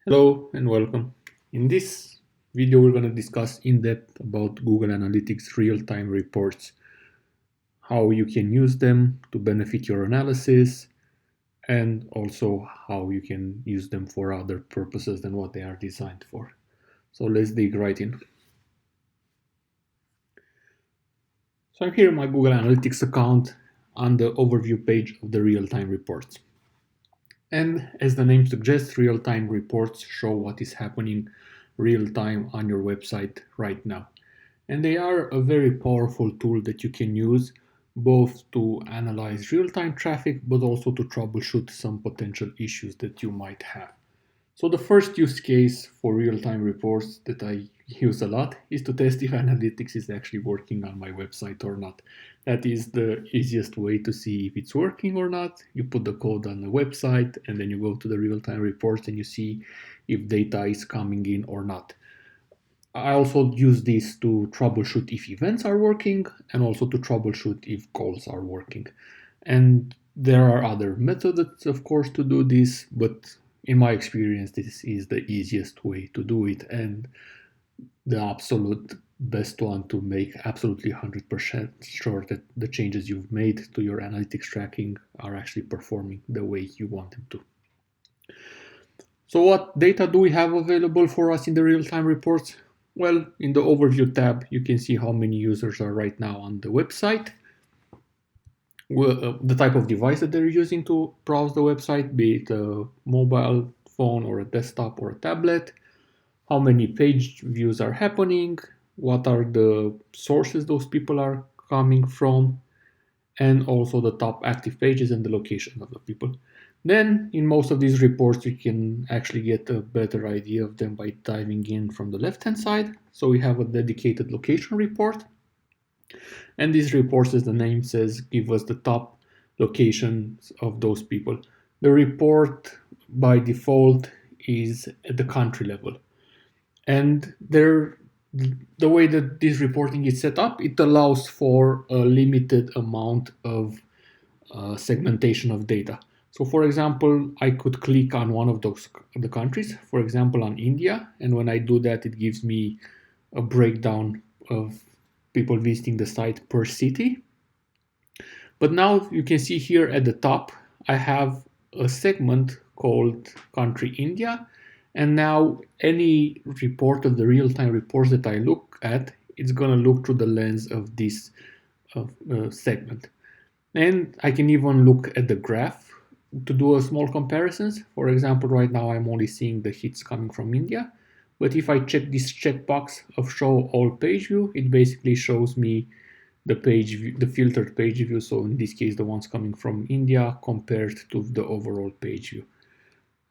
Hello and welcome. In this video, we're going to discuss in depth about Google Analytics real-time reports, how you can use them to benefit your analysis, and also how you can use them for other purposes than what they are designed for. So let's dig right in. So I'm here in my Google Analytics account on the overview page of the real-time reports. And as the name suggests, real-time reports show what is happening real-time on your website right now. And they are a very powerful tool that you can use both to analyze real-time traffic, but also to troubleshoot some potential issues that you might have. So the first use case for real-time reports that I use a lot is to test if analytics is actually working on my website or not. That is the easiest way to see if it's working or not. You put the code on the website and then you go to the real-time reports and you see if data is coming in or not. I also use this to troubleshoot if events are working and also to troubleshoot if calls are working. And there are other methods, of course, to do this, but in my experience, this is the easiest way to do it and the absolute best one to make absolutely 100% sure that the changes you've made to your analytics tracking are actually performing the way you want them to. So what data do we have available for us in the real-time reports? Well, in the overview tab, you can see how many users are right now on the website, the type of device that they're using to browse the website, be it a mobile phone or a desktop or a tablet, how many page views are happening, what are the sources those people are coming from, and also the top active pages and the location of the people. Then in most of these reports, you can actually get a better idea of them by diving in from the left-hand side. So we have a dedicated location report. And these reports, as the name says, give us the top locations of those people. The report by default is at the country level. And the way that this reporting is set up, it allows for a limited amount of segmentation of data. So for example, I could click on one of the countries, for example, on India. And when I do that, it gives me a breakdown of people visiting the site per city. But now you can see here at the top, I have a segment called country India. And now any report of the real-time reports that I look at, it's going to look through the lens of this segment. And I can even look at the graph to do a small comparisons. For example, right now I'm only seeing the hits coming from India. But if I check this checkbox of show all page view, it basically shows me the page view, the filtered page view. So in this case, the ones coming from India compared to the overall page view.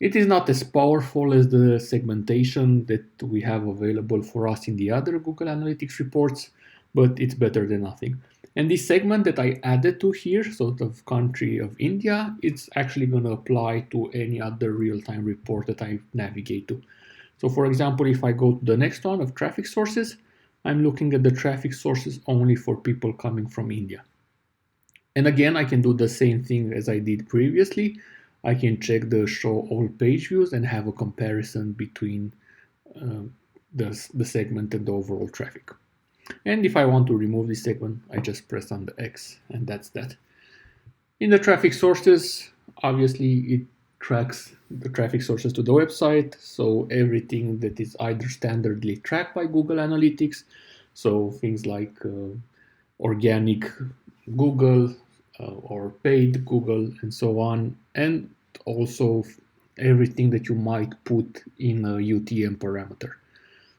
It is not as powerful as the segmentation that we have available for us in the other Google Analytics reports, but it's better than nothing. And this segment that I added to here, so the country of India, it's actually going to apply to any other real-time report that I navigate to. So for example, if I go to the next one of traffic sources, I'm looking at the traffic sources only for people coming from India. And again, I can do the same thing as I did previously. I can check the show all page views and have a comparison between the segment and the overall traffic. And if I want to remove this segment, I just press on the X, and that's that. In the traffic sources, obviously it tracks the traffic sources to the website, so everything that is either standardly tracked by Google Analytics, so things like organic Google or paid Google and so on, and also everything that you might put in a UTM parameter.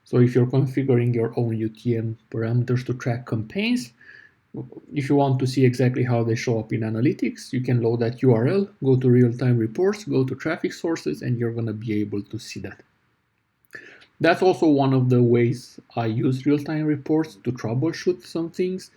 So if you're configuring your own UTM parameters to track campaigns, if you want to see exactly how they show up in analytics, you can load that URL, go to real-time reports, go to traffic sources, and you're going to be able to see that. That's also one of the ways I use real-time reports to troubleshoot some things.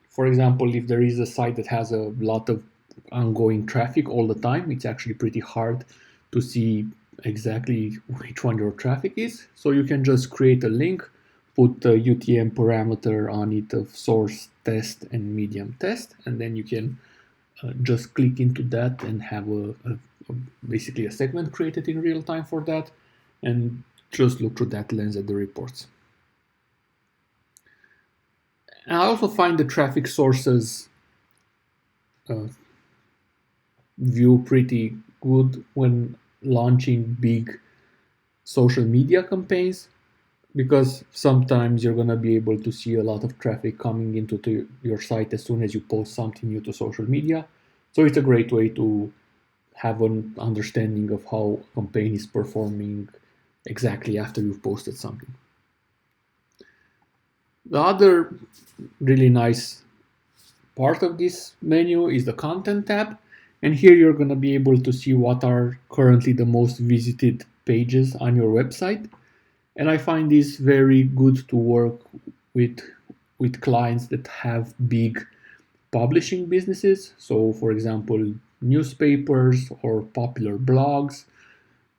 For example, if there is a site that has a lot of ongoing traffic all the time, it's actually pretty hard to see exactly which one your traffic is. So you can just create a link, put a UTM parameter on it of source test and medium test, and then you can just click into that and have basically a segment created in real time for that. and just look through that lens at the reports. And I also find the traffic sources uh, view pretty good when launching big social media campaigns, because sometimes you're going to be able to see a lot of traffic coming into your site as soon as you post something new to social media. So it's a great way to have an understanding of how a campaign is performing exactly after you've posted something. The other really nice part of this menu is the content tab. And here you're going to be able to see what are currently the most visited pages on your website. And I find this very good to work with with clients that have big publishing businesses. So for example, newspapers or popular blogs,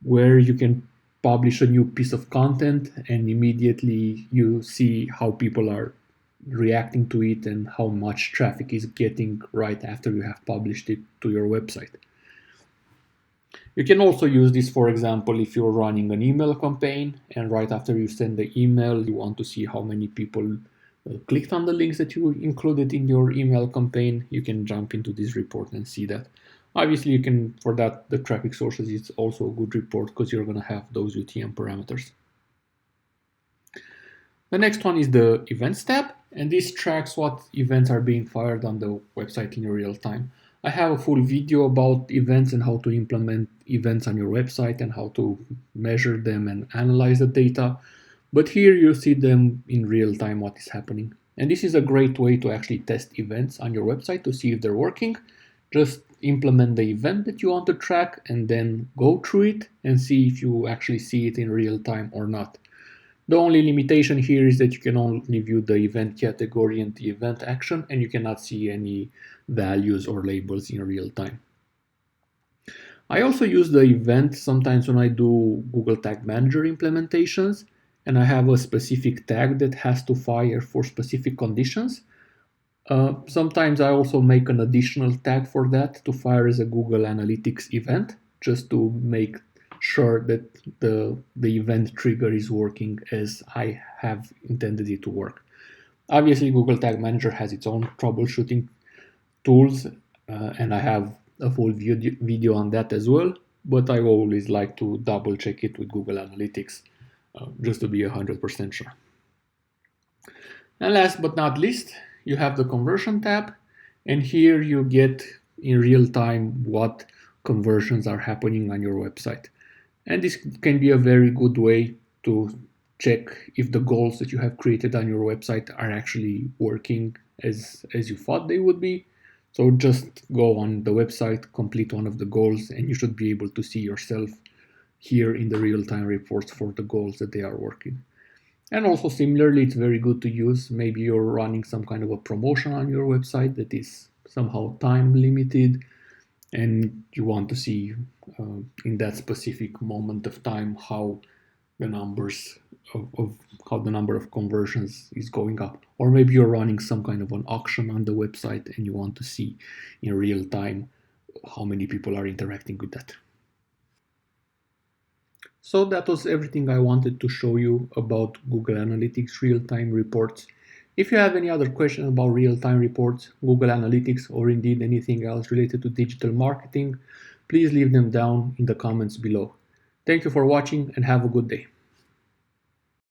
where you can publish a new piece of content and immediately you see how people are reacting to it and how much traffic is getting right after you have published it to your website. You can also use this, for example, if you're running an email campaign and right after you send the email, you want to see how many people clicked on the links that you included in your email campaign. You can jump into this report and see that. Obviously, you can, for that, the traffic sources is also a good report because you're going to have those UTM parameters. The next one is the events tab, and this tracks what events are being fired on the website in real time. I have a full video about events and how to implement events on your website and how to measure them and analyze the data. But here you see them in real time, what is happening. And this is a great way to actually test events on your website to see if they're working. Just implement the event that you want to track and then go through it and see if you actually see it in real time or not. The only limitation here is that you can only view the event category and the event action, and you cannot see any values or labels in real time. I also use the event sometimes when I do Google Tag Manager implementations, and I have a specific tag that has to fire for specific conditions. Sometimes I also make an additional tag for that to fire as a Google Analytics event, just to make sure that the event trigger is working as I have intended it to work. Obviously, Google Tag Manager has its own troubleshooting tools, and I have a full video on that as well, but I always like to double check it with Google Analytics just to be 100% sure. And last but not least, you have the conversion tab, and here you get in real time what conversions are happening on your website. And this can be a very good way to check if the goals that you have created on your website are actually working as you thought they would be. So just go on the website, complete one of the goals, and you should be able to see yourself here in the real-time reports for the goals that they are working. And also similarly, it's very good to use. Maybe you're running some kind of a promotion on your website that is somehow time limited, and you want to see in that specific moment of time how the numbers of how the number of conversions is going up. Or maybe you're running some kind of an auction on the website and you want to see in real time how many people are interacting with that. So that was everything I wanted to show you about Google Analytics real-time reports. If you have any other questions about real-time reports, Google Analytics, or indeed anything else related to digital marketing, please leave them down in the comments below. Thank you for watching and have a good day.